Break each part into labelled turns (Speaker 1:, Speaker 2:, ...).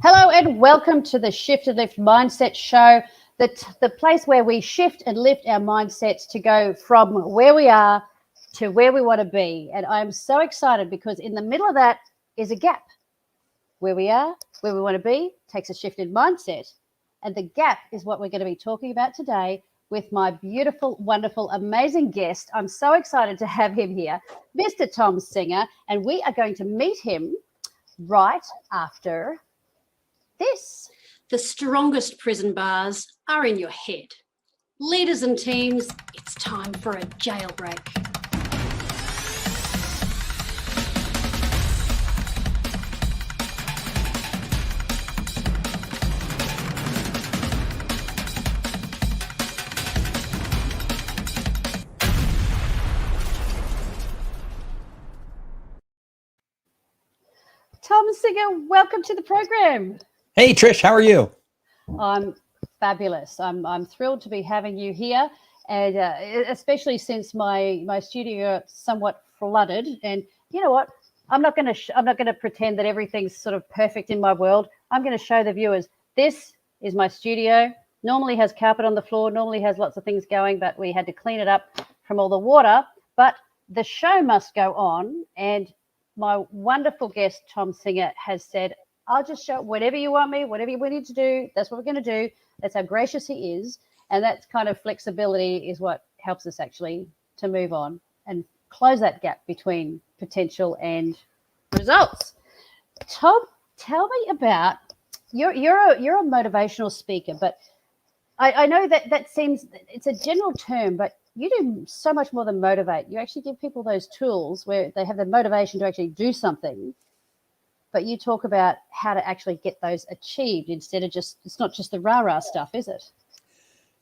Speaker 1: Hello and welcome to the Shift and Lift Mindset Show, the place where we shift and lift our mindsets to go from where we are to where we want to be. And I'm so excited because in the middle of that is a gap. Where we are, where we want to be, takes a shift in mindset. And the gap is what we're going to be talking about today with my beautiful, wonderful, amazing guest. I'm so excited to have him here, Mr. Thom Singer, and we are going to meet him right after this.
Speaker 2: The strongest prison bars are in your head. Leaders and teams, it's time for a jailbreak.
Speaker 1: Thom Singer, welcome to the program.
Speaker 3: Hey, Trish, how are you?
Speaker 1: I'm fabulous. I'm thrilled to be having you here, and especially since my studio got somewhat flooded. And you know what? I'm not going to pretend that everything's sort of perfect in my world. I'm going to show the viewers this is my studio. Normally has carpet on the floor. Normally has lots of things going, but we had to clean it up from all the water. But the show must go on, and my wonderful guest Thom Singer has said, I'll just show whatever you want me, whatever we need to do. That's what we're going to do. That's how gracious he is. And that kind of flexibility is what helps us actually to move on and close that gap between potential and results. Thom, tell me about, you're a motivational speaker, but I know that seems, it's a general term, but you do so much more than motivate. You actually give people those tools where they have the motivation to actually do something. But you talk about how to actually get those achieved instead of just, it's not just the rah-rah stuff, is it?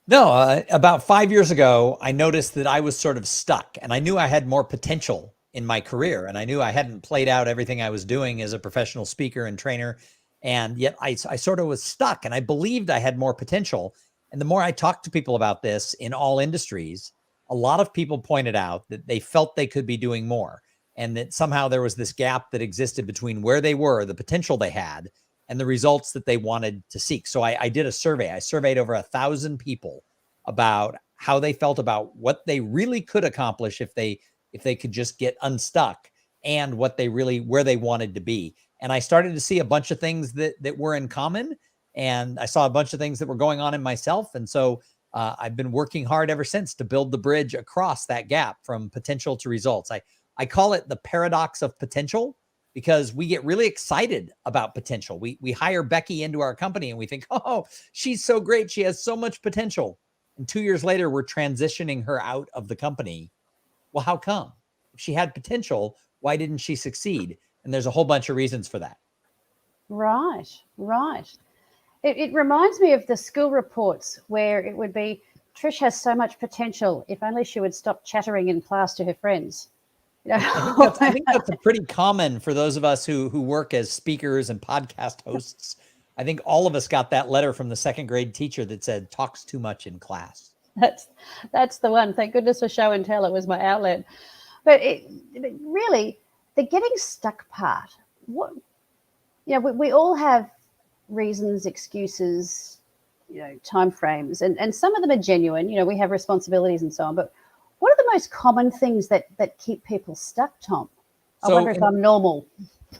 Speaker 3: No, about 5 years ago, I noticed that I was sort of stuck and I knew I had more potential in my career. And I knew I hadn't played out everything I was doing as a professional speaker and trainer. And yet I sort of was stuck and I believed I had more potential. And the more I talked to people about this in all industries, a lot of people pointed out that they felt they could be doing more. And that somehow there was this gap that existed between where they were, the potential they had, and the results that they wanted to seek. So I did a survey. I surveyed over 1,000 people about how they felt about what they really could accomplish if they could just get unstuck, and what they really, where they wanted to be. And I started to see a bunch of things that were in common. And I saw a bunch of things that were going on in myself. And so I've been working hard ever since to build the bridge across that gap from potential to results. I call it the paradox of potential, because we get really excited about potential. We hire Becky into our company and we think, oh, she's so great. She has so much potential. And 2 years later, we're transitioning her out of the company. Well, how come? If she had potential, why didn't she succeed? And there's a whole bunch of reasons for that.
Speaker 1: Right. It reminds me of the school reports where it would be, Trish has so much potential. If only she would stop chattering in class to her friends. You know?
Speaker 3: I think that's pretty common for those of us who work as speakers and podcast hosts. I think all of us got that letter from the second grade teacher that said, talks too much in class.
Speaker 1: That's the one. Thank goodness for show and tell. It was my outlet. But really, the getting stuck part, we all have reasons, excuses, time frames, and some of them are genuine. We have responsibilities and so on. But what are the most common things that keep people stuck, Thom? I wonder if I'm normal.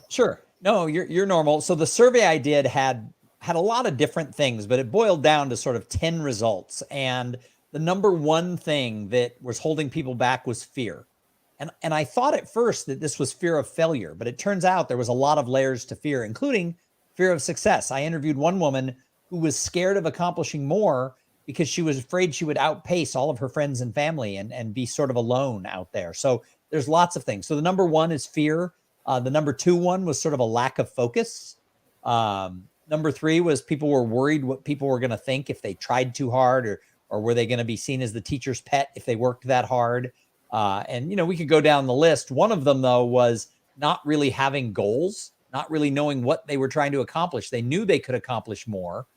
Speaker 3: Sure. No, you're normal. So the survey I did had a lot of different things, but it boiled down to sort of 10 results. And the number one thing that was holding people back was fear. And I thought at first that this was fear of failure, but it turns out there was a lot of layers to fear, including fear of success. I interviewed one woman who was scared of accomplishing more because she was afraid she would outpace all of her friends and family and be sort of alone out there. So there's lots of things. So the number one is fear. The number two one was sort of a lack of focus. Number three was people were worried what people were going to think if they tried too hard, or were they going to be seen as the teacher's pet if they worked that hard? And we could go down the list. One of them, though, was not really having goals, not really knowing what they were trying to accomplish. They knew they could accomplish more,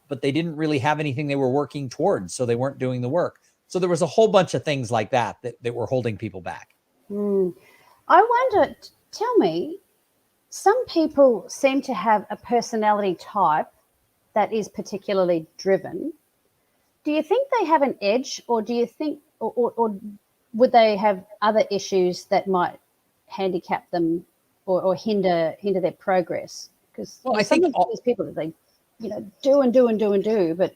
Speaker 3: but they didn't really have anything they were working towards, so they weren't doing the work. So there was a whole bunch of things like that were holding people back.
Speaker 1: I wonder, tell me, some people seem to have a personality type that is particularly driven. Do you think they have an edge, or do you think, or would they have other issues that might handicap them or hinder their progress? Because
Speaker 3: I think
Speaker 1: these people that they, do and do and do and do, but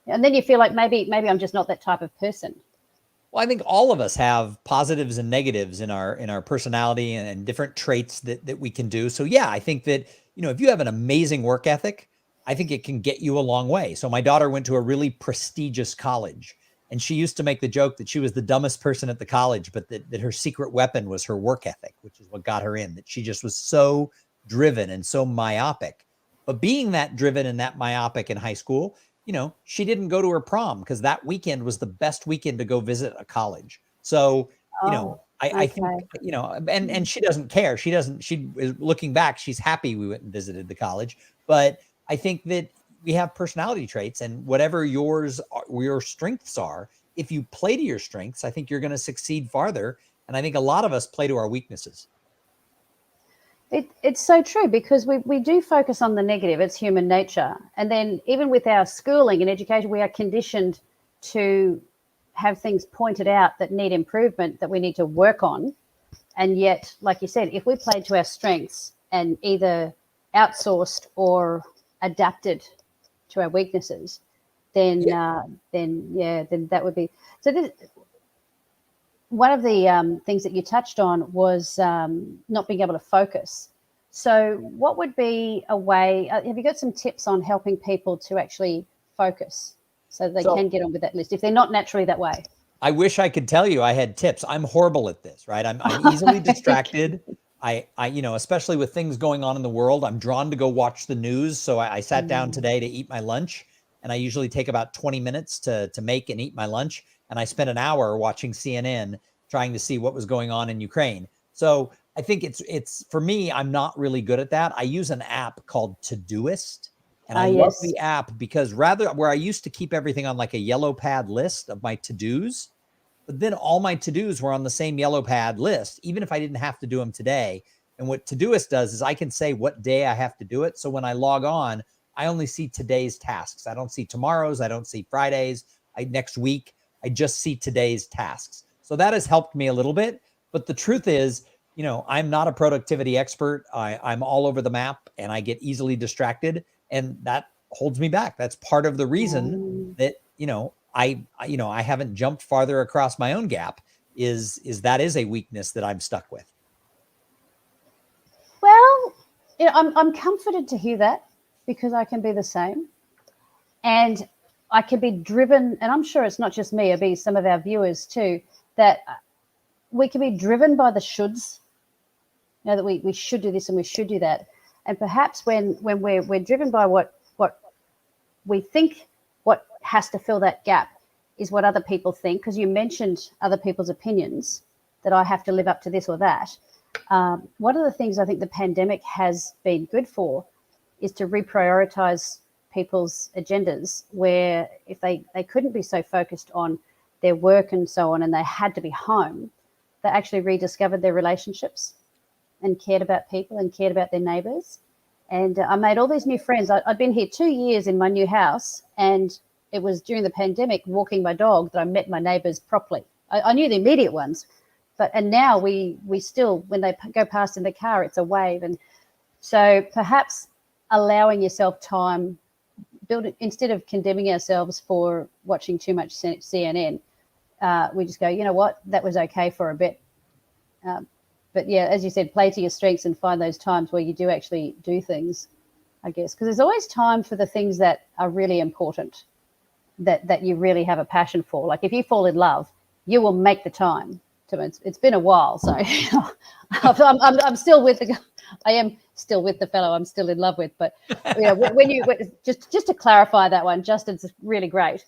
Speaker 1: and then you feel like maybe I'm just not that type of person.
Speaker 3: Well, I think all of us have positives and negatives in our personality and different traits that we can do. So yeah, I think that, if you have an amazing work ethic, I think it can get you a long way. So my daughter went to a really prestigious college, and she used to make the joke that she was the dumbest person at the college, but that her secret weapon was her work ethic, which is what got her in, that she just was so driven and so myopic. But being that driven and that myopic in high school, she didn't go to her prom because that weekend was the best weekend to go visit a college. So, I think, and she doesn't care. She is looking back, she's happy we went and visited the college. But I think that we have personality traits, and whatever your strengths are, if you play to your strengths, I think you're going to succeed farther. And I think a lot of us play to our weaknesses.
Speaker 1: It's so true, because we do focus on the negative. It's human nature. And then even with our schooling and education, we are conditioned to have things pointed out that need improvement, that we need to work on. And yet, like you said, if we played to our strengths and either outsourced or adapted to our weaknesses, then that would be. So one of the things that you touched on was not being able to focus. So what would be a way, have you got some tips on helping people to actually focus so they can get on with that list if they're not naturally that way?
Speaker 3: I wish I could tell you I had tips. I'm horrible at this, right? I'm easily distracted. I especially with things going on in the world, I'm drawn to go watch the news. So I sat down today to eat my lunch, and I usually take about 20 minutes to make and eat my lunch. And I spent an hour watching CNN trying to see what was going on in Ukraine. So I think it's for me, I'm not really good at that. I use an app called Todoist. And I love the app because where I used to keep everything on like a yellow pad list of my to-dos, but then all my to-dos were on the same yellow pad list, even if I didn't have to do them today. And what Todoist does is I can say what day I have to do it. So when I log on, I only see today's tasks. I don't see tomorrow's. I don't see Fridays. Next week, I just see today's tasks. So that has helped me a little bit. But the truth is, I'm not a productivity expert. I'm all over the map, and I get easily distracted, and that holds me back. That's part of the reason that, I haven't jumped farther across my own gap is that is a weakness that I'm stuck with.
Speaker 1: Well, I'm comforted to hear that, because I can be the same, and I can be driven, and I'm sure it's not just me, it'll be some of our viewers too, that we can be driven by the shoulds, that we should do this and we should do that. And perhaps when we're driven by what we think, what has to fill that gap is what other people think, because you mentioned other people's opinions, that I have to live up to this or that. One of the things I think the pandemic has been good for is to reprioritize people's agendas, where if they couldn't be so focused on their work and so on, and they had to be home, they actually rediscovered their relationships and cared about people and cared about their neighbours. And I made all these new friends. I'd been here 2 years in my new house, and it was during the pandemic, walking my dog, that I met my neighbours properly. I knew the immediate ones, and now we still, when they go past in the car, it's a wave. And so perhaps allowing yourself time, instead of condemning ourselves for watching too much CNN, we just go, you know what, that was okay for a bit. But yeah, as you said, play to your strengths and find those times where you do actually do things, I guess, because there's always time for the things that are really important, that you really have a passion for. Like if you fall in love, you will make the time. It's been a while, so I'm still with I am still with the fellow I'm still in love with. But when you just to clarify that one, Justin's really great.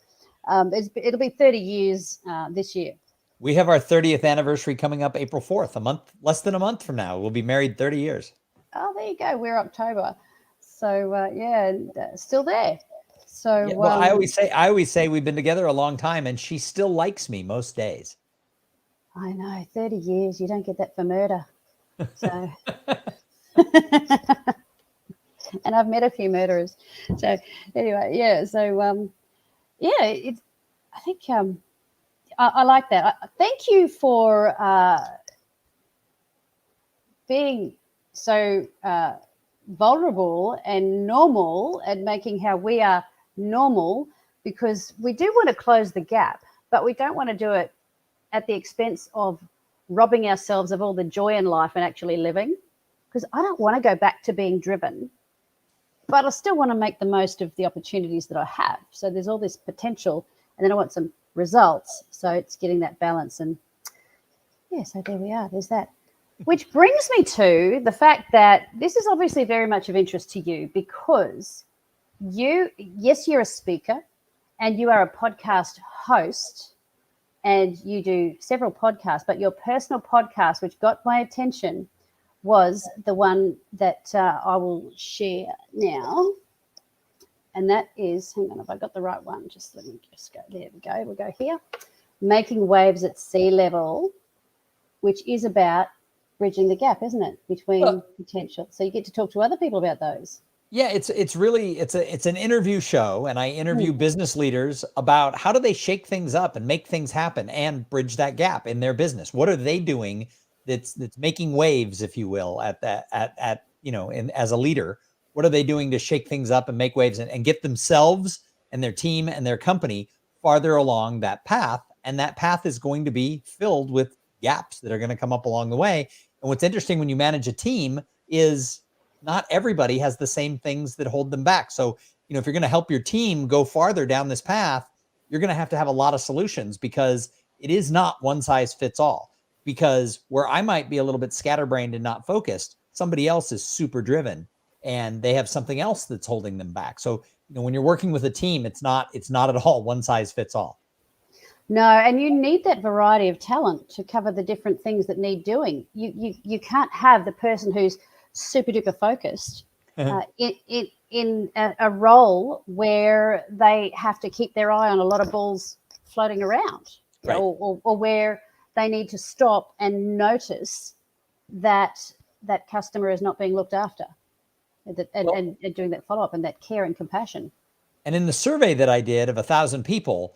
Speaker 1: It'll be 30 years this year.
Speaker 3: We have our 30th anniversary coming up April 4th, less than a month from now. We'll be married 30 years.
Speaker 1: Oh, there you go. We're October. So, still there. So,
Speaker 3: yeah, well, I always say we've been together a long time, and she still likes me most days.
Speaker 1: I know, 30 years. You don't get that for murder. So, And I've met a few murderers. So anyway, yeah. So yeah, I think I like that. Thank you for being so vulnerable and normal and making how we are normal, because we do want to close the gap, but we don't want to do it at the expense of robbing ourselves of all the joy in life and actually living. Because I don't want to go back to being driven, but I still want to make the most of the opportunities that I have. So there's all this potential, and then I want some results. So it's getting that balance. And yeah, so there we are. There's that. Which brings me to the fact that this is obviously very much of interest to you, because yes, you're a speaker and you are a podcast host and you do several podcasts, but your personal podcast, which got my attention, was the one that I will share now. And that is, hang on, have I got the right one? Just let me just go. There we go. We'll go here. Making Waves at Sea Level, which is about bridging the gap, isn't it, between potential? So you get to talk to other people about those.
Speaker 3: Yeah, it's really an interview show, and I interview business leaders about how do they shake things up and make things happen and bridge that gap in their business. What are they doing that's making waves, if you will, at as a leader? What are they doing to shake things up and make waves and get themselves and their team and their company farther along that path? And that path is going to be filled with gaps that are going to come up along the way. And what's interesting when you manage a team is not everybody has the same things that hold them back. So, if you're going to help your team go farther down this path, you're going to have a lot of solutions, because it is not one size fits all. Because where I might be a little bit scatterbrained and not focused, somebody else is super driven and they have something else that's holding them back. So, when you're working with a team, it's not at all one size fits all.
Speaker 1: No, and you need that variety of talent to cover the different things that need doing. You can't have the person who's super duper focused in a role where they have to keep their eye on a lot of balls floating around,
Speaker 3: right.
Speaker 1: or where they need to stop and notice that customer is not being looked after, and doing that follow-up and that care and compassion.
Speaker 3: And in the survey that I did of 1,000 people,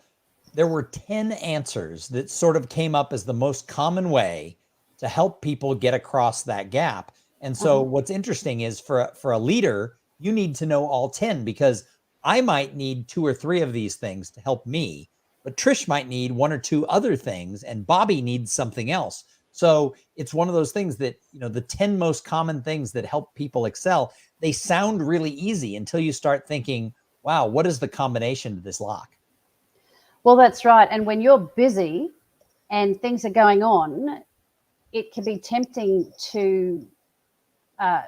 Speaker 3: there were 10 answers that sort of came up as the most common way to help people get across that gap. And so what's interesting is for a leader, you need to know all 10, because I might need 2 or 3 of these things to help me, but Trish might need 1 or 2 other things, and Bobby needs something else. So it's one of those things that, the 10 most common things that help people excel, they sound really easy until you start thinking, wow, what is the combination to this lock?
Speaker 1: Well, that's right. And when you're busy and things are going on, it can be tempting to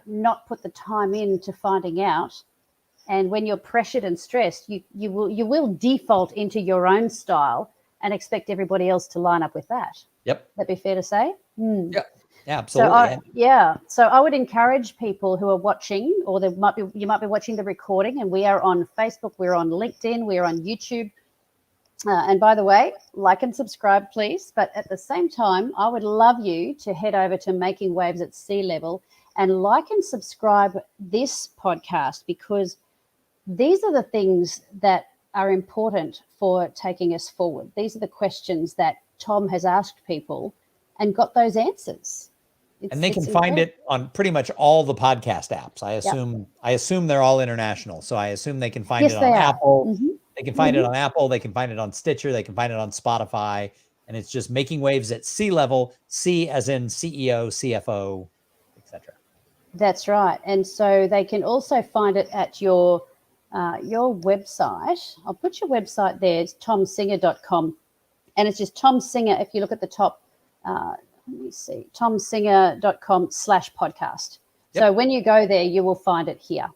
Speaker 1: not put the time into finding out. And when you're pressured and stressed, you will default into your own style and expect everybody else to line up with that.
Speaker 3: Yep.
Speaker 1: That'd be fair to say.
Speaker 3: Yeah, absolutely.
Speaker 1: So I would encourage people who are watching, or you might be watching the recording, and we are on Facebook, we're on LinkedIn, we're on YouTube. And by the way, like and subscribe, please. But at the same time, I would love you to head over to Making Waves at Sea Level and like and subscribe this podcast, because these are the things that are important for taking us forward. These are the questions that Thom has asked people and got those answers.
Speaker 3: And they can find it on pretty much all the podcast apps. I assume they're all international. So I assume they can find it on Apple. Mm-hmm. They can find it on Apple. They can find it on Stitcher. They can find it on Spotify. And it's just Making Waves at Sea Level, C as in CEO, CFO, etc.
Speaker 1: That's right. And so they can also find it at your website. I'll put your website there. It's thomsinger.com. And it's just Thom Singer. If you look at the top, let me see, thomsinger.com/podcast. Yep. So when you go there, you will find it here.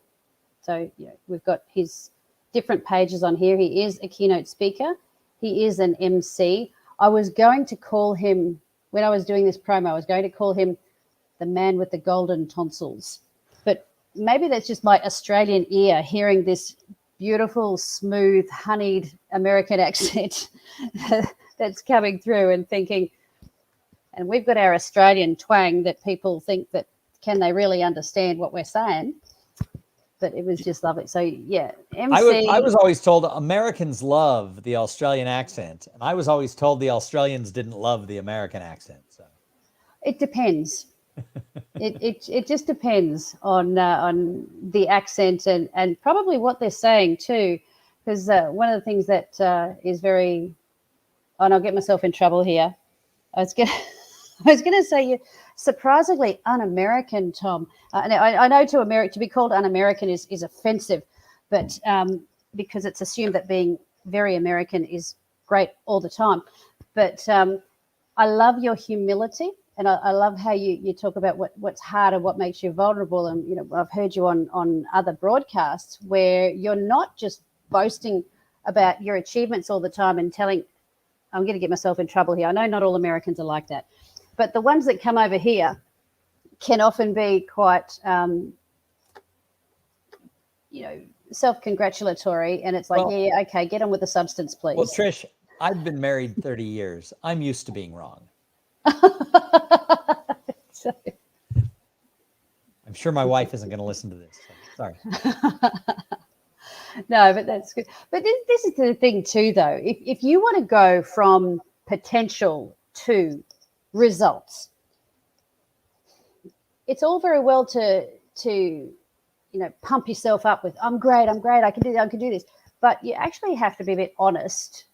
Speaker 1: So we've got his different pages on here. He is a keynote speaker. He is an MC. I was going to call him, when I was doing this promo, I was going to call him the man with the golden tonsils. But maybe that's just my Australian ear hearing this beautiful, smooth, honeyed American accent that's coming through and thinking, and we've got our Australian twang that people think that can they really understand what we're saying? But it was just lovely. So yeah,
Speaker 3: I was always told Americans love the Australian accent, and I was always told the Australians didn't love the American accent. So
Speaker 1: it depends. it just depends on the accent and probably what they're saying too, because one of the things that is very, and I'll get myself in trouble here. I was gonna say you're surprisingly un-American, Tom. I know to be called un-American is offensive, but because it's assumed that being very American is great all the time. But I love your humility, and I love how you talk about what's hard and what makes you vulnerable. And I've heard you on other broadcasts where you're not just boasting about your achievements all the time and telling. I'm going to get myself in trouble here. I know not all Americans are like that, but the ones that come over here can often be quite, self-congratulatory, and it's like, yeah, okay, get on with the substance, please.
Speaker 3: Well, Trish, I've been married 30 years. I'm used to being wrong.
Speaker 1: So,
Speaker 3: I'm sure my wife isn't going to listen to this. So sorry.
Speaker 1: no, but that's good. But this is the thing too, though. If you want to go from potential to results, it's all very well to pump yourself up with I'm great, I can do this. But you actually have to be a bit honest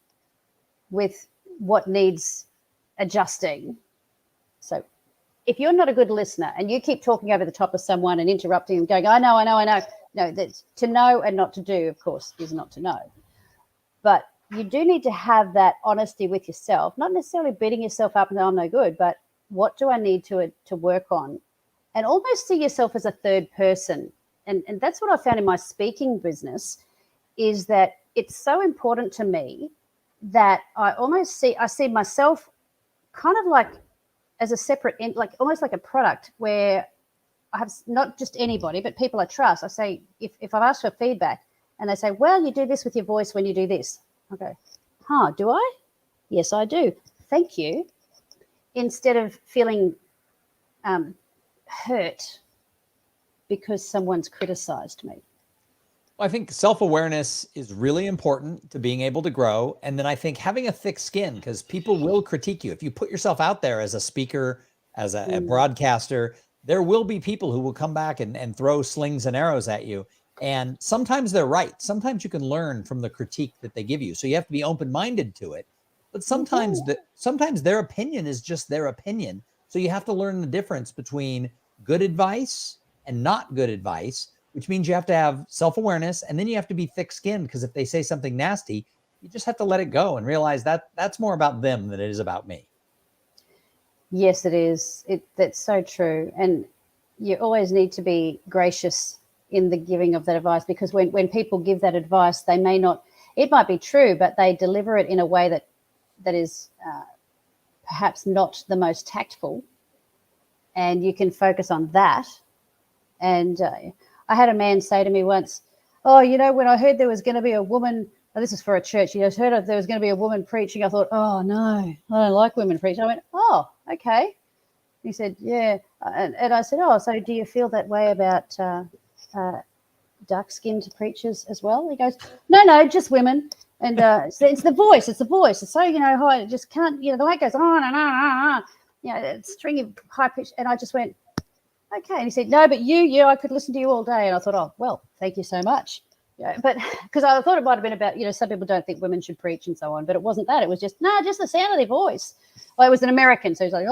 Speaker 1: with what needs adjusting. So if you're not a good listener and you keep talking over the top of someone and interrupting and going, I know. No, that's to know and not to do, of course, is not to know. But you do need to have that honesty with yourself, not necessarily beating yourself up and I'm no good, but what do I need to work on? And almost see yourself as a third person. And that's what I found in my speaking business, is that it's so important to me that I see myself kind of like as a separate, like almost like a product where I have not just anybody, but people I trust. I say, if I've asked for feedback and they say, well, you do this with your voice when you do this. I go, do I? Yes, I do. Thank you. Instead of feeling hurt because someone's criticized me.
Speaker 3: Well, I think self-awareness is really important to being able to grow. And then I think having a thick skin, because people will critique you. If you put yourself out there as a speaker, as a broadcaster, there will be people who will come back and throw slings and arrows at you. And sometimes they're right. Sometimes you can learn from the critique that they give you. So you have to be open-minded to it. But sometimes sometimes their opinion is just their opinion. So you have to learn the difference between good advice and not good advice, which means you have to have self-awareness, and then you have to be thick-skinned, because if they say something nasty, you just have to let it go and realize that that's more about them than it is about me.
Speaker 1: Yes, it is. That's so true. And you always need to be gracious in the giving of that advice, because when people give that advice, they may not, it might be true, but they deliver it in a way that is perhaps not the most tactful. And you can focus on that. And I had a man say to me once, when I heard there was going to be a woman, this is for a church, he just heard there was going to be a woman preaching. I thought, oh, no, I don't like women preaching. I went, oh, okay. He said, yeah. And I said, oh, so do you feel that way about dark-skinned preachers as well? He goes, no, just women. And it's the voice. It's so, high. It just can't, the way it goes on and on. It's stringy, high-pitched. And I just went, okay. And he said, no, but I could listen to you all day. And I thought, oh, well, thank you so much. But because I thought it might have been about, some people don't think women should preach and so on, but it wasn't that. It was just the sound of their voice. Well, it was an American. So he's like,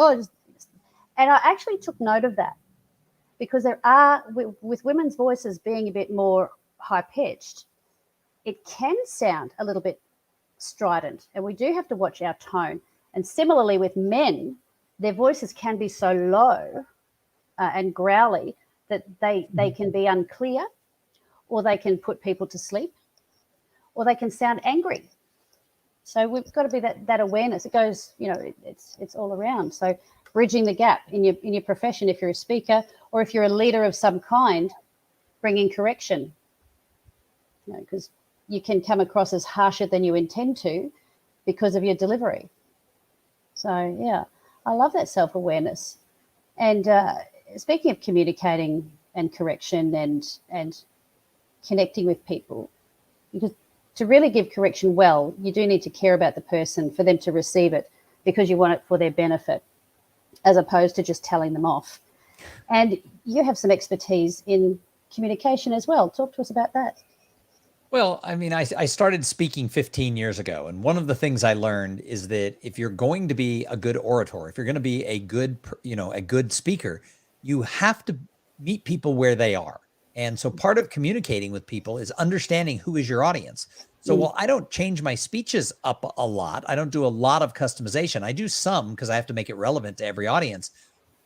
Speaker 1: and I actually took note of that, because there are, with women's voices being a bit more high-pitched, it can sound a little bit strident, and we do have to watch our tone. And similarly with men, their voices can be so low and growly that they can be unclear, or they can put people to sleep, or they can sound angry. So we've got to be that awareness. It goes, it's all around. So bridging the gap in your profession, if you're a speaker or if you're a leader of some kind, bringing correction, because you can come across as harsher than you intend to because of your delivery. So, yeah, I love that self-awareness. And speaking of communicating and correction and connecting with people, because to really give correction well, you do need to care about the person for them to receive it, because you want it for their benefit, as opposed to just telling them off. And you have some expertise in communication as well. Talk to us about that.
Speaker 3: Well, I mean, I started speaking 15 years ago, and one of the things I learned is that if you're going to be a good orator, if you're going to be a good speaker, you have to meet people where they are. And so part of communicating with people is understanding who is your audience. So while I don't change my speeches up a lot, I don't do a lot of customization. I do some because I have to make it relevant to every audience.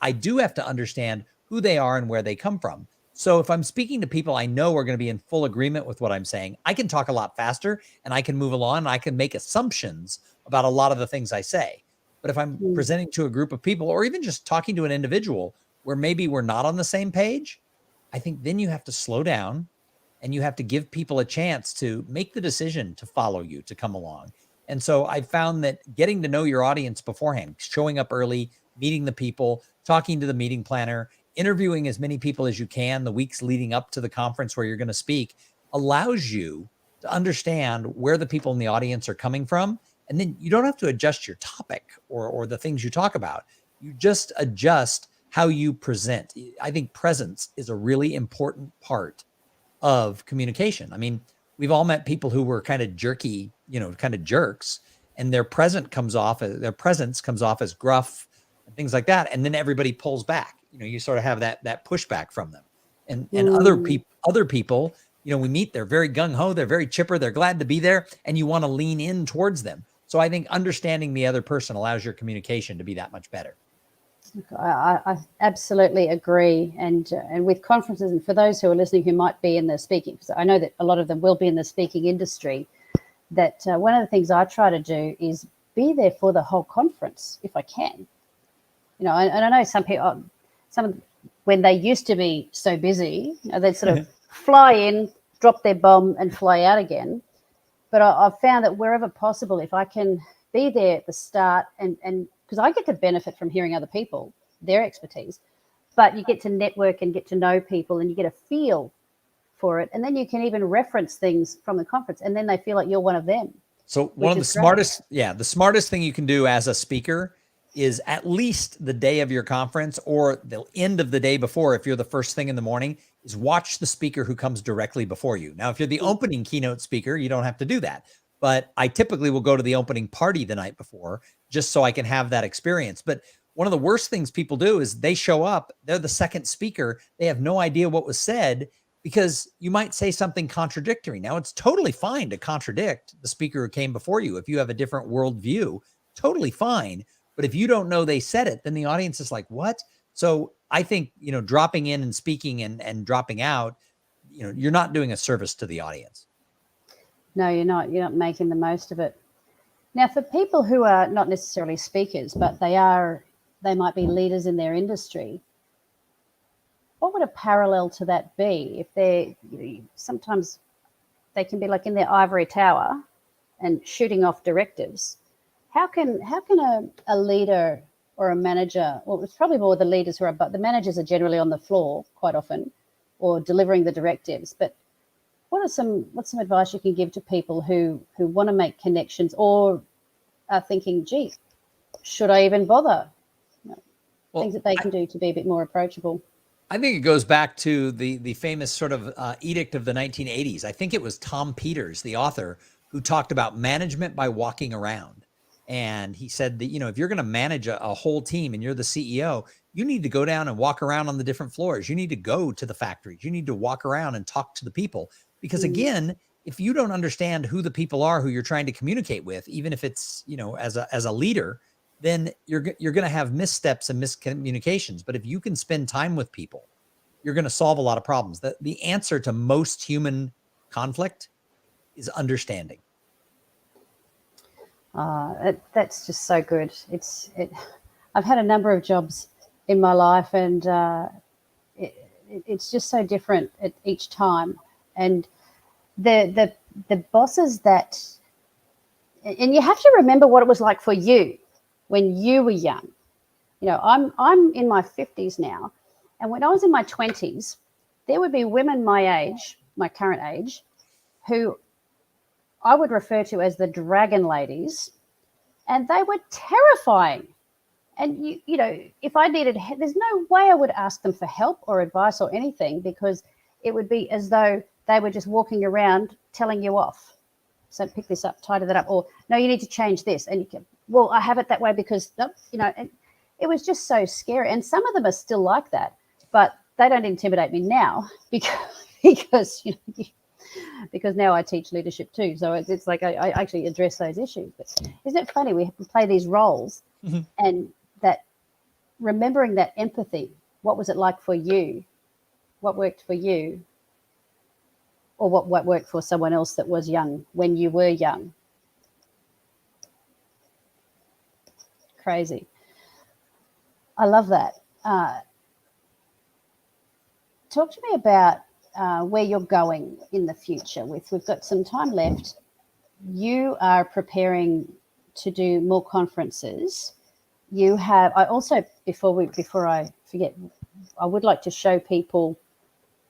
Speaker 3: I do have to understand who they are and where they come from. So if I'm speaking to people I know are going to be in full agreement with what I'm saying, I can talk a lot faster and I can move along and I can make assumptions about a lot of the things I say. But if I'm presenting to a group of people, or even just talking to an individual where maybe we're not on the same page, I think then you have to slow down and you have to give people a chance to make the decision to follow you, to come along. And so I found that getting to know your audience beforehand, showing up early, meeting the people, talking to the meeting planner, interviewing as many people as you can the weeks leading up to the conference where you're going to speak, allows you to understand where the people in the audience are coming from. And then you don't have to adjust your topic or the things you talk about. You just adjust how you present. I think presence is a really important part of communication. I mean, we've all met people who were kind of jerky, kind of jerks, and their presence comes off as gruff and things like that. And then everybody pulls back. You sort of have that pushback from them. And other people, we meet, they're very gung ho, they're very chipper, they're glad to be there, and you want to lean in towards them. So I think understanding the other person allows your communication to be that much better.
Speaker 1: I absolutely agree. And with conferences, and for those who are listening who might be in the speaking, because I know that a lot of them will be in the speaking industry, that one of the things I try to do is be there for the whole conference if I can. And I know some people, when they used to be so busy, they'd sort of fly in, drop their bomb and fly out again. But I've found that wherever possible, if I can be there at the start, and because I get to benefit from hearing other people, their expertise, but you get to network and get to know people and you get a feel for it. And then you can even reference things from the conference, and then they feel like you're one of them.
Speaker 3: So one of the smartest thing you can do as a speaker is at least the day of your conference or the end of the day before, if you're the first thing in the morning, is watch the speaker who comes directly before you. Now, if you're the opening keynote speaker, you don't have to do that. But I typically will go to the opening party the night before just so I can have that experience. But one of the worst things people do is they show up, they're the second speaker, they have no idea what was said because you might say something contradictory. Now, it's totally fine to contradict the speaker who came before you. If you have a different worldview, totally fine. But if you don't know they said it, then the audience is like, what? So I think, dropping in and speaking and dropping out, you're not doing a service to the audience.
Speaker 1: No, you're not. You're not making the most of it. Now, for people who are not necessarily speakers, but they might be leaders in their industry, what would a parallel to that be? If they're, sometimes they can be like in their ivory tower and shooting off directives. How can a leader or a manager, well, it's probably more the leaders who are, but the managers are generally on the floor quite often or delivering the directives. But what's some advice you can give to people who want to make connections or are thinking, gee, should I even bother? Things that they can do to be a bit more approachable.
Speaker 3: I think it goes back to the famous sort of edict of the 1980s. I think it was Tom Peters, the author, who talked about management by walking around. And he said that, if you're going to manage a whole team and you're the CEO, you need to go down and walk around on the different floors. You need to go to the factories. You need to walk around and talk to the people. Because again, if you don't understand who the people are who you're trying to communicate with, even if it's, as a leader, then you're going to have missteps and miscommunications. But if you can spend time with people, you're going to solve a lot of problems. The answer to most human conflict is understanding.
Speaker 1: That's just so good. I've had a number of jobs in my life, and it's just so different at each time. And the bosses that, and you have to remember what it was like for you when you were young. I'm in my 50s now, And when I was in my 20s, there would be women my age, my current age, who I would refer to as the dragon ladies, and they were terrifying. And you know, if I needed, there's no way I would ask them for help or advice or anything, because it would be as though they were just walking around telling you off. So pick this up, tidy that up, or no, you need to change this. And you can, well, I have it that way because, you know, and it was just so scary. And some of them are still like that, but they don't intimidate me now because you know, because now I teach leadership too. So it's like I actually address those issues. But isn't it funny? We play these roles, and that remembering that empathy. What was it like for you? What worked for you? Or what worked for someone else that was young when you were young? Crazy. I love that. Talk to me about where you're going in the future. We've got some time left. You are preparing to do more conferences. You have. I also before I forget, I would like to show people.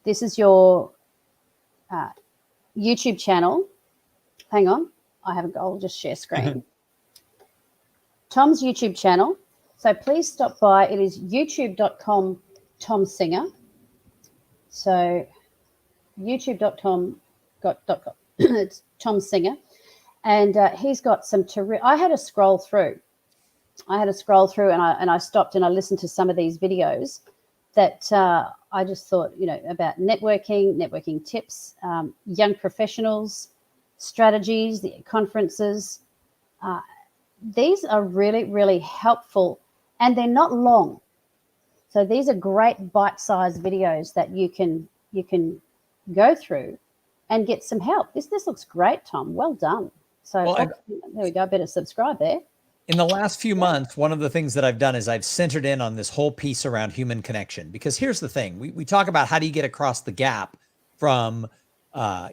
Speaker 1: This is your YouTube channel. Hang on, I'll just share screen. Thom's YouTube channel. So please stop by. It is youtube.com Thom Singer. So youtube.com it's Thom Singer. And he's got some I had to scroll through. And I stopped and I listened to some of these videos that I just thought, you know, about networking tips, young professionals, strategies, the conferences. These are really, really helpful, and they're not long. So these are great bite-sized videos that you can go through and get some help. This looks great, Thom. Well done. So there we go. I better subscribe there.
Speaker 3: In the last few months, one of the things that I've done is I've centered in on this whole piece around human connection, because here's the thing. We talk about how do you get across the gap from,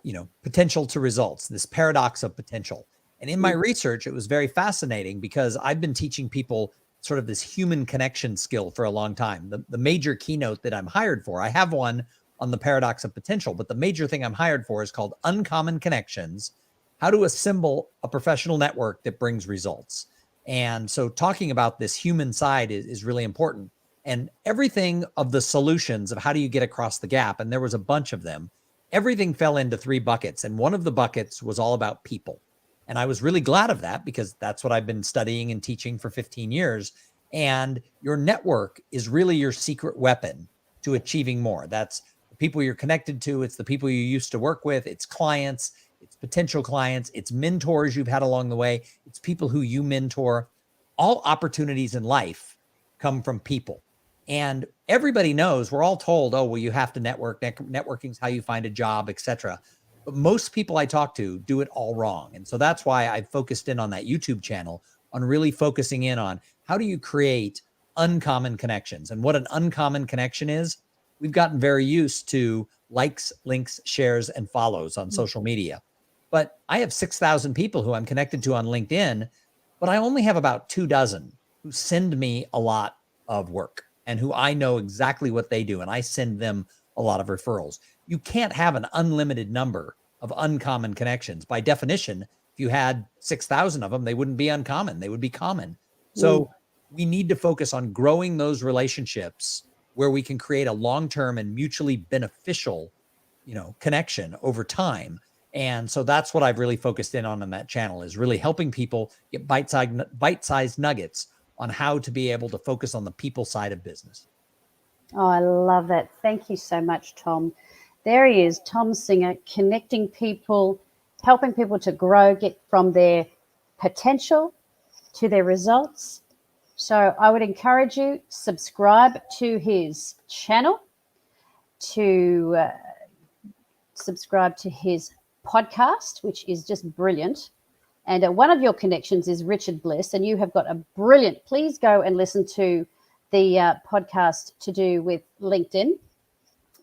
Speaker 3: you know, potential to results, this paradox of potential. And in my research, it was very fascinating because I've been teaching people sort of this human connection skill for a long time. The major keynote that I'm hired for, I have one on the paradox of potential, but the major thing I'm hired for is called Uncommon Connections, how to assemble a professional network that brings results. And so talking about this human side is really important. And everything of the solutions of how do you get across the gap, and there was a bunch of them, everything fell into 3 buckets. And one of the buckets was all about people. And I was really glad of that because that's what I've been studying and teaching for 15 years. And your network is really your secret weapon to achieving more. That's the people you're connected to. It's the people you used to work with. It's clients. It's potential clients. It's mentors you've had along the way. It's people who you mentor. All opportunities in life come from people. And everybody knows, we're all told, oh, well, you have to network. Networking is how you find a job, etc. But most people I talk to do it all wrong. And so that's why I focused in on that YouTube channel, on really focusing in on how do you create uncommon connections. And what an uncommon connection is, we've gotten very used to likes, links, shares, and follows on social media. But I have 6,000 people who I'm connected to on LinkedIn, but I only have about 24 who send me a lot of work and who I know exactly what they do. And I send them a lot of referrals. You can't have an unlimited number of uncommon connections. By definition, if you had 6,000 of them, they wouldn't be uncommon. They would be common. So we need to focus on growing those relationships where we can create a long-term and mutually beneficial, you know, connection over time. And so that's what I've really focused in on that channel, is really helping people get bite-sized nuggets on how to be able to focus on the people side of business.
Speaker 1: Oh, I love that. Thank you so much, Thom. There he is, Thom Singer, connecting people, helping people to grow, get from their potential to their results. So I would encourage you, subscribe to his channel, to subscribe to his podcast, which is just brilliant. And one of your connections is Richard Bliss, and you have got a brilliant, please go and listen to the podcast to do with LinkedIn,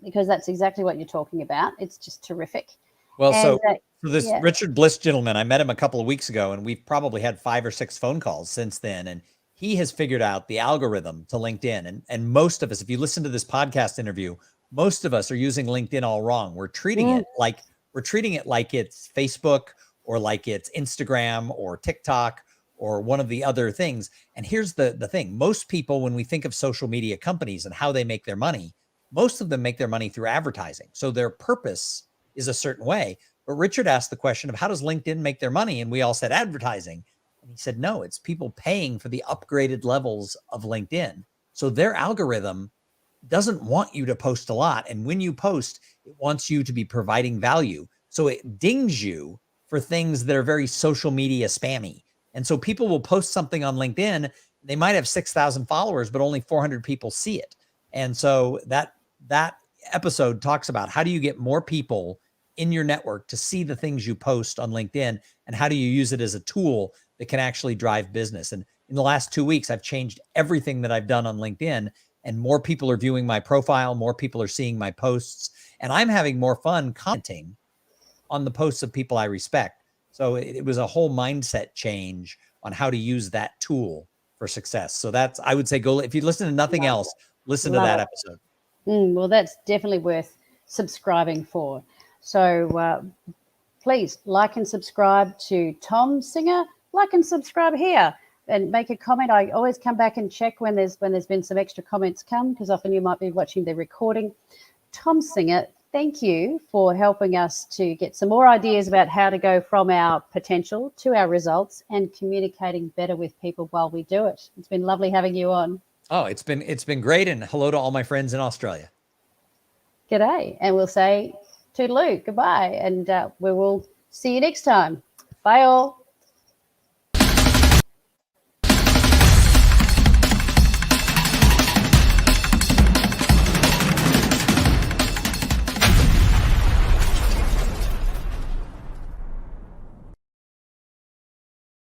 Speaker 1: because that's exactly what you're talking about. It's just terrific.
Speaker 3: Well, so this Richard Bliss gentleman, I met him a couple of weeks ago, and we've probably had 5 or 6 phone calls since then. And he has figured out the algorithm to LinkedIn. And most of us, if you listen to this podcast interview, most of us are using LinkedIn all wrong. We're treating it like it's Facebook or like it's Instagram or TikTok or one of the other things. And here's the thing. Most people, when we think of social media companies and how they make their money, most of them make their money through advertising. So their purpose is a certain way. But Richard asked the question of how does LinkedIn make their money? And we all said advertising. And he said, no, it's people paying for the upgraded levels of LinkedIn. So their algorithm doesn't want you to post a lot. And when you post, it wants you to be providing value. So it dings you for things that are very social media spammy. And so people will post something on LinkedIn. They might have 6,000 followers, but only 400 people see it. And so that episode talks about how do you get more people in your network to see the things you post on LinkedIn, and how do you use it as a tool that can actually drive business. And in the last 2 weeks, I've changed everything that I've done on LinkedIn, and more people are viewing my profile, more people are seeing my posts, and I'm having more fun commenting on the posts of people I respect. So it was a whole mindset change on how to use that tool for success. So that's, I would say, go, if you listen to nothing else, listen to that episode.
Speaker 1: Well, that's definitely worth subscribing for. So please like and subscribe to Thom Singer. Like and subscribe here and make a comment. I always come back and check when there's been some extra comments come, because often you might be watching the recording. Thom Singer, thank you for helping us to get some more ideas about how to go from our potential to our results and communicating better with people while we do it. It's been lovely having you on.
Speaker 3: Oh, it's been great. And hello to all my friends in Australia.
Speaker 1: G'day. And we'll say toodaloo, goodbye. And we will see you next time. Bye all.